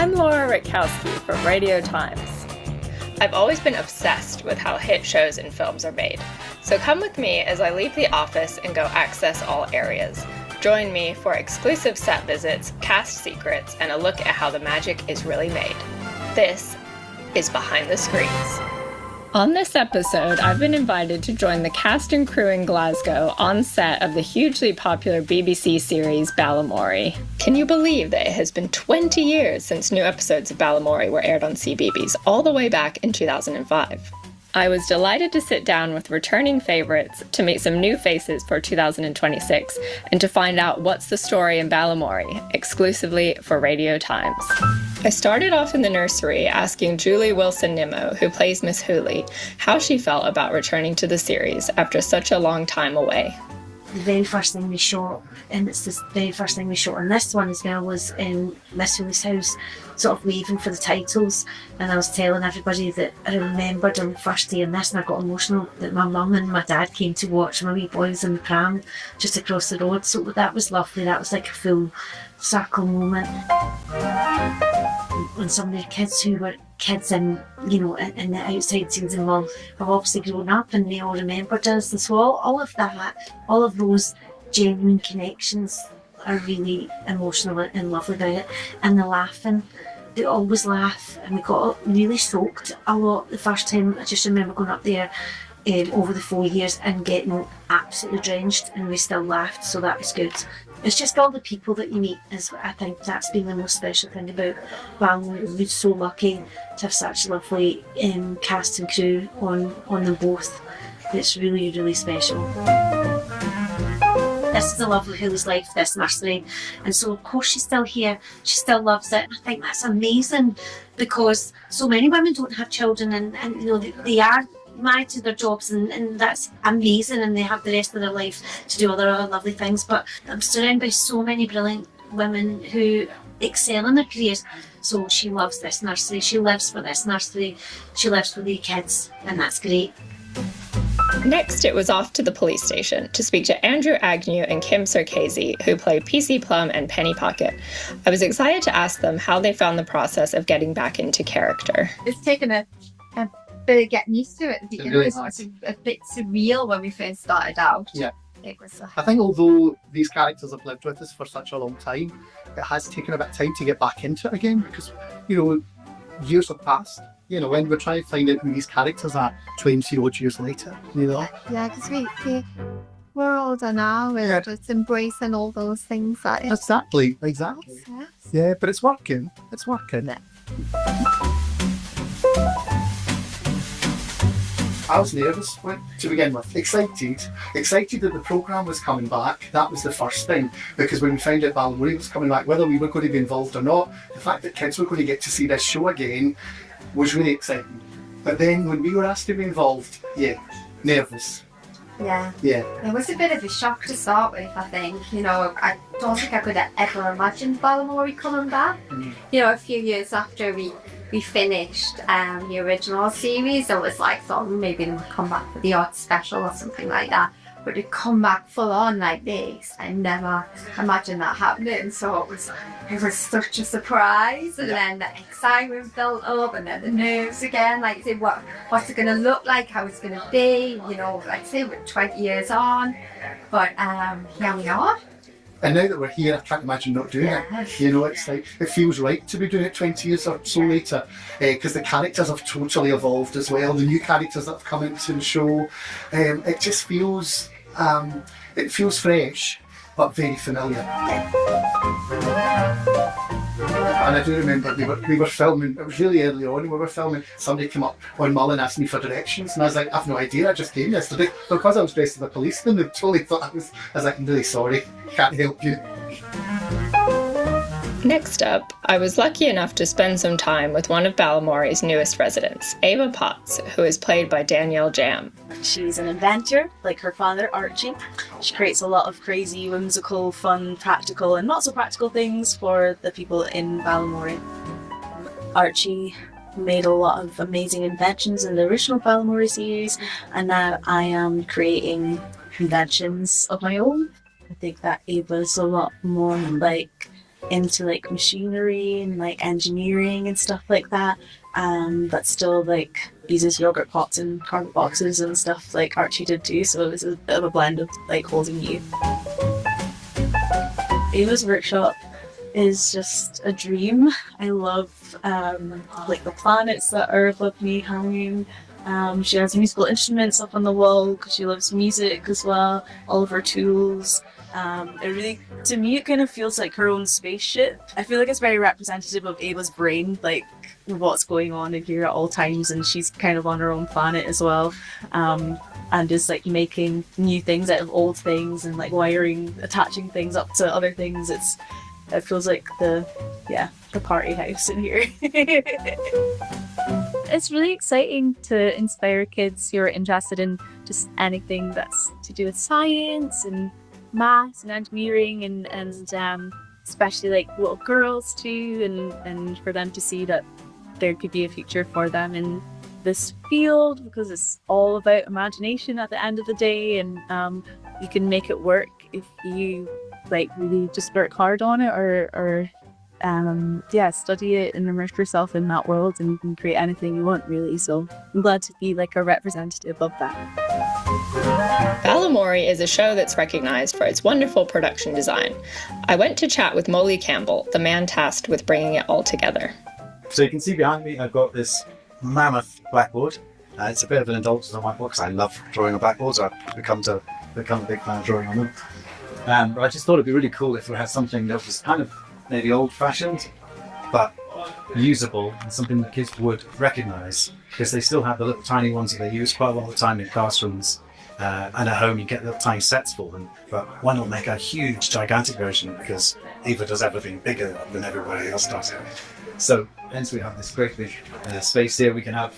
I'm Laura Rutkowski from Radio Times. I've always been obsessed with how hit shows and films are made, so come with me as I leave the office and go access all areas. Join me for exclusive set visits, cast secrets, and a look at how the magic is really made. This is Behind the Screens. On this episode, I've been invited to join the cast and crew in Glasgow on set of the hugely popular BBC series Balamory. Can you believe that it has been 20 years since new episodes of Balamory were aired on CBeebies, all the way back in 2005? I was delighted to sit down with returning favourites, to meet some new faces for 2026, and to find out what's the story in Balamory, exclusively for Radio Times. I started off in the nursery asking Julie Wilson-Nimmo, who plays Miss Hooley, how she felt about returning to the series after such a long time away. The very first thing we shot, and it's the very first thing we shot on this one as well, was in Miss Hooley's house, sort of waving for the titles. And I was telling everybody that I remembered on the first day in this, and I got emotional, that my mum and my dad came to watch my wee boys in the pram just across the road. So that was lovely. That was like a full circle moment. And some of the kids who were kids in the outside scenes and all have obviously grown up and they all remembered us. And so all of that, all of those genuine connections are really emotional and lovely about it. And the laughing, they always laugh, and we got really soaked a lot the first time. I just remember going up there over the 4 years and getting absolutely drenched, and we still laughed, so that was good. It's just all the people that you meet, I think that's been the most special thing about Balamory. We're so lucky to have such lovely cast and crew on them both. It's really, really special. This is the love of Hooley's life, this nursery, and so of course she's still here, she still loves it. I think that's amazing, because so many women don't have children, and they are married to their jobs, and that's amazing, and they have the rest of their life to do other lovely things. But I'm surrounded by so many brilliant women who excel in their careers, so she loves this nursery, she lives for this nursery, she lives for the kids, and that's great. Next, it was off to the police station to speak to Andrew Agnew and Kim Sarkasy, who play PC Plum and Penny Pocket. I was excited to ask them how they found the process of getting back into character. It's taken a bit of getting used to it. It was a bit surreal when we first started out. Yeah. It was. I think although these characters have lived with us for such a long time, it has taken a bit of time to get back into it again, because, years have passed. When we're trying to find out who these characters are 20 odd years later, Yeah, because we're older now, we're just embracing all those things. Exactly. Yes. Yeah, but it's working. Yeah. I was nervous to begin with, excited that the programme was coming back. That was the first thing, because when we found out Balamory was coming back, whether we were going to be involved or not, the fact that kids were going to get to see this show again was really exciting. But then when we were asked to be involved, nervous. Yeah. It was a bit of a shock to start with, I think. I don't think I could have ever imagined Balamory coming back. A few years after we finished the original series, I was like, thought maybe they would come back for the odd special or something like that. But to come back full on like this, I never imagined that happening. So it was such a surprise, and then the excitement built up, and then the nerves again. Like, say, what's it going to look like? How it's going to be? Like, say, we're 20 years on, but here we are. And now that we're here, I can't imagine not doing it. It's like, it feels right to be doing it 20 years or so later, because the characters have totally evolved as well. The new characters that have come into the show, it just feels, it feels fresh, but very familiar. And I do remember we were filming, it was really early on, we were filming, somebody came up on Mull and asked me for directions, and I was like, I've no idea, I just came yesterday. Because I was dressed as a policeman, they totally thought I was like, I'm really sorry, can't help you. Next up, I was lucky enough to spend some time with one of Balamory's newest residents, Ava Potts, who is played by Danielle Jam. She's an inventor, like her father, Archie. She creates a lot of crazy, whimsical, fun, practical and not so practical things for the people in Balamory. Archie made a lot of amazing inventions in the original Balamory series, and now I am creating inventions of my own. I think that Ava's a lot more like into like machinery and like engineering and stuff like that, but still like uses yogurt pots and cardboard boxes and stuff like Archie did too, so it was a bit of a blend of like old and new. Ava's workshop is just a dream. I love like the planets that are above me hanging. She has musical instruments up on the wall because she loves music as well. All of her tools. It really, to me, it kind of feels like her own spaceship. I feel like it's very representative of Ava's brain, like what's going on in here at all times, and she's kind of on her own planet as well. And just like making new things out of old things and like wiring, attaching things up to other things. It feels like the party house in here. It's really exciting to inspire kids who are interested in just anything that's to do with science and maths and engineering and especially like little girls too, and for them to see that there could be a future for them in this field, because it's all about imagination at the end of the day, and you can make it work if you like really just work hard on it or study it and immerse yourself in that world, and you can create anything you want really. So I'm glad to be like a representative of that. Balamory is a show that's recognised for its wonderful production design. I went to chat with Molly Campbell, the man tasked with bringing it all together. So you can see behind me I've got this mammoth blackboard. It's a bit of an indulgence on my book because I love drawing on blackboards. I've become a big fan of drawing on them. But I just thought it'd be really cool if we had something that was kind of maybe old-fashioned, but usable, and something that kids would recognise, because they still have the little tiny ones that they use quite a lot of the time in classrooms, and at home you get little tiny sets for them. But why not make a huge, gigantic version, because Ava does everything bigger than everybody else does. So hence we have this great big space here. We can have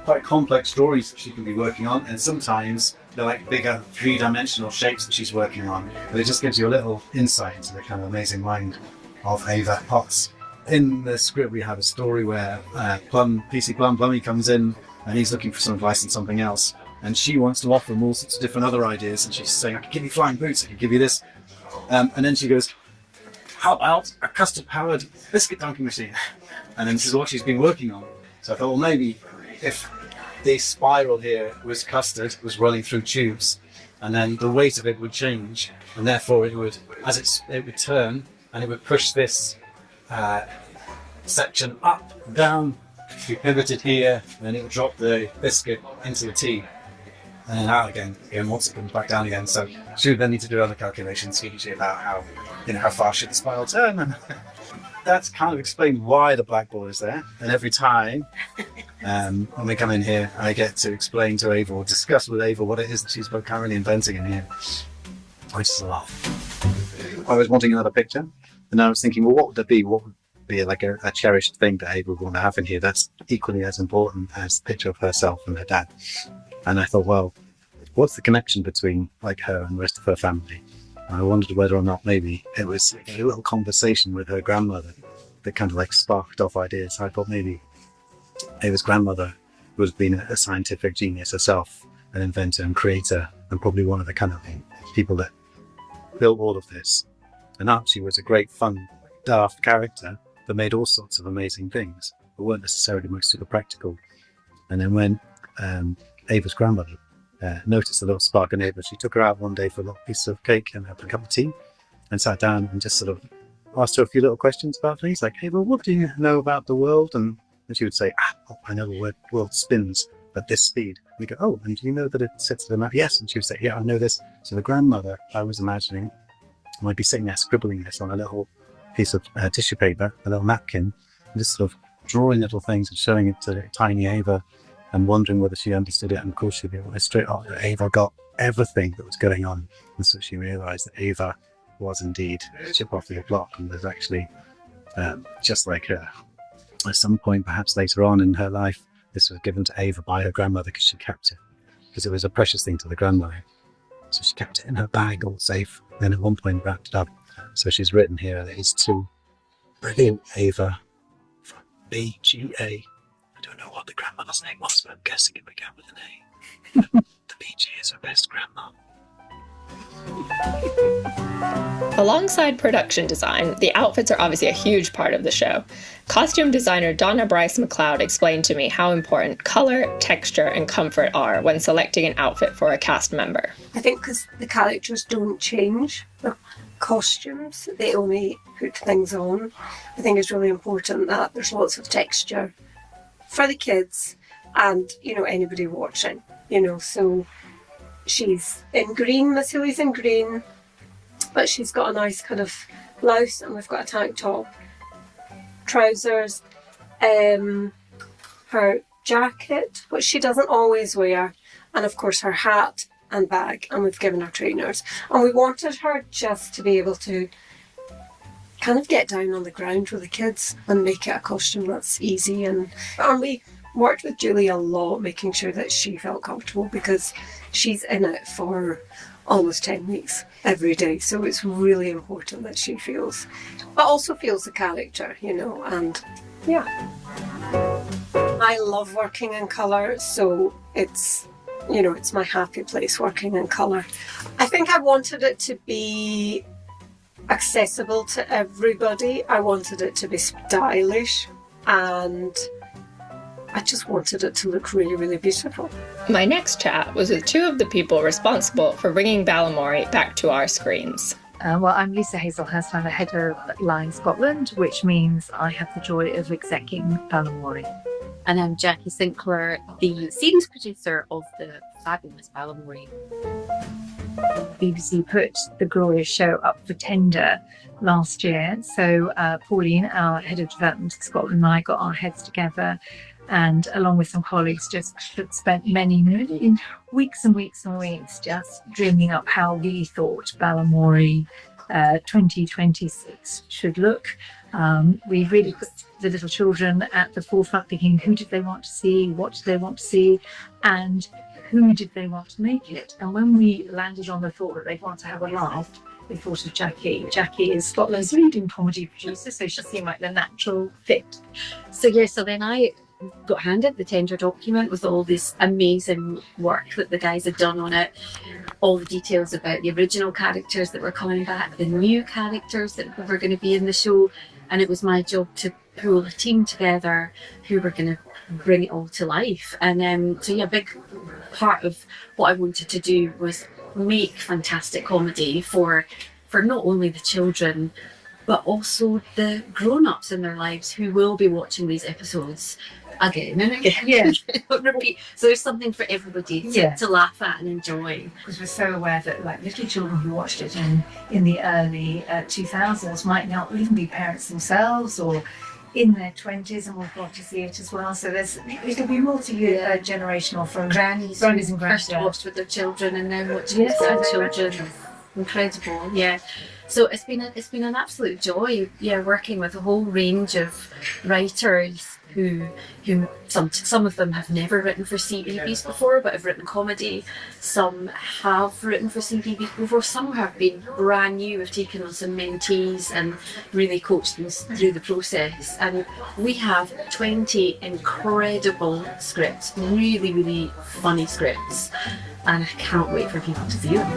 quite complex stories that she can be working on, and sometimes they're like bigger three-dimensional shapes that she's working on, but it just gives you a little insight into the kind of amazing mind of Ava Potts. In the script we have a story where Plummy comes in and he's looking for some advice on something else, and she wants to offer him all sorts of different other ideas, and she's saying, I could give you flying boots, I could give you this, and then she goes, how about a custard-powered biscuit dunking machine? And then this is what she's been working on. So I thought, well, maybe if the spiral here was custard, was running through tubes, and then the weight of it would change, and therefore it would, it would turn, and it would push this section up, down. If you pivoted here, then it would drop the biscuit into the tea, and then out again. And once it comes back down again, so she would then need to do other calculations, usually about how fast should the spiral turn. And that's kind of explained why the blackboard is there. And every time when we come in here, I get to explain to Ava or discuss with Ava what it is that she's currently inventing in here, which is a lot. I was wanting another picture, and I was thinking, well, what would there be? What would be like a cherished thing that Ava would want to have in here that's equally as important as the picture of herself and her dad? And I thought, well, what's the connection between like her and the rest of her family? And I wondered whether or not maybe it was a little conversation with her grandmother that kind of like sparked off ideas. I thought maybe Ava's grandmother would have been a scientific genius herself, an inventor and creator, and probably one of the kind of people that built all of this. And Archie was a great, fun, daft character that made all sorts of amazing things, but weren't necessarily most super practical. And then when Ava's grandmother noticed a little spark in Ava, she took her out one day for a little piece of cake and a cup of tea, and sat down and just sort of asked her a few little questions about things like, hey, well, what do you know about the world? And she would say, I know the world spins at this speed. And we go, oh, and do you know that it sits at the map? Yes. And she would say, yeah, I know this. So the grandmother, I was imagining, might be sitting there scribbling this on a little piece of tissue paper, a little napkin, and just sort of drawing little things and showing it to tiny Ava, and wondering whether she understood it. And of course she realized straight off that Ava got everything that was going on. And so she realized that Ava was indeed a chip off the block, and was actually just like her. At some point, perhaps later on in her life, this was given to Ava by her grandmother because she kept it, because it was a precious thing to the grandmother. So she kept it in her bag, all safe. Then at one point wrapped it up. So she's written here that it's to brilliant Ava from BGA. I don't know what the grandmother's name was, but I'm guessing it began with an A. The BG is her best grandma. Alongside production design, the outfits are obviously a huge part of the show. Costume designer Donna Bryce McLeod explained to me how important color, texture, and comfort are when selecting an outfit for a cast member. I think because the characters don't change the costumes, they only put things on. I think it's really important that there's lots of texture for the kids and, you know, anybody watching, you know. So she's in green, Miss Hilly's in green, but she's got a nice kind of blouse, and we've got a tank top, trousers, her jacket, which she doesn't always wear, and of course her hat and bag, and we've given her trainers. And we wanted her just to be able to kind of get down on the ground with the kids and make it a costume that's easy. And we worked with Julie a lot, making sure that she felt comfortable, because she's in it for almost 10 weeks every day, so it's really important that she feels, but also feels the character, you know. And yeah, I love working in colour, so it's, you know, it's my happy place working in colour. I think I wanted it to be accessible to everybody. I wanted it to be stylish, and I just wanted it to look really, really beautiful. My next chat was with two of the people responsible for bringing Balamory back to our screens. Well, I'm Lisa Hazelhurst. I'm the head of Line Scotland, which means I have the joy of executing Balamory. And I'm Jackie Sinclair, the series producer of the fabulous Balamory. BBC put the glorious show up for tender last year. So Pauline, our head of development in Scotland, and I got our heads together, and along with some colleagues just spent many weeks and weeks and weeks just dreaming up how we thought Balamory 2026 should look. We really put the little children at the forefront, thinking who did they want to see, what did they want to see, and who did they want to make it. And when we landed on the thought that they want to have a laugh, we thought of Jackie. Jackie is Scotland's leading comedy producer, so she seemed like the natural fit. So then I got handed the tender document with all this amazing work that the guys had done on it, all the details about the original characters that were coming back, the new characters that were going to be in the show, and it was my job to pull a team together who were going to bring it all to life. And so yeah, a big part of what I wanted to do was make fantastic comedy for not only the children but also the grown-ups in their lives who will be watching these episodes again and again. Yeah. Repeat. So there's something for everybody to laugh at and enjoy. Because we're so aware that like little children who watched it in the early 2000s might not even be parents themselves or in their 20s and will want to see it as well. So it'll be multi-generational from grannies and first granddads. watched with their children and now watching with grandchildren. Incredible, yeah. So it's been an absolute joy, working with a whole range of writers who some of them have never written for CBeebies before but have written comedy. Some have written for CBeebies before. Some have been brand new, have taken on some mentees and really coached them through the process. And we have 20 incredible scripts, really, really funny scripts, and I can't wait for people to see them.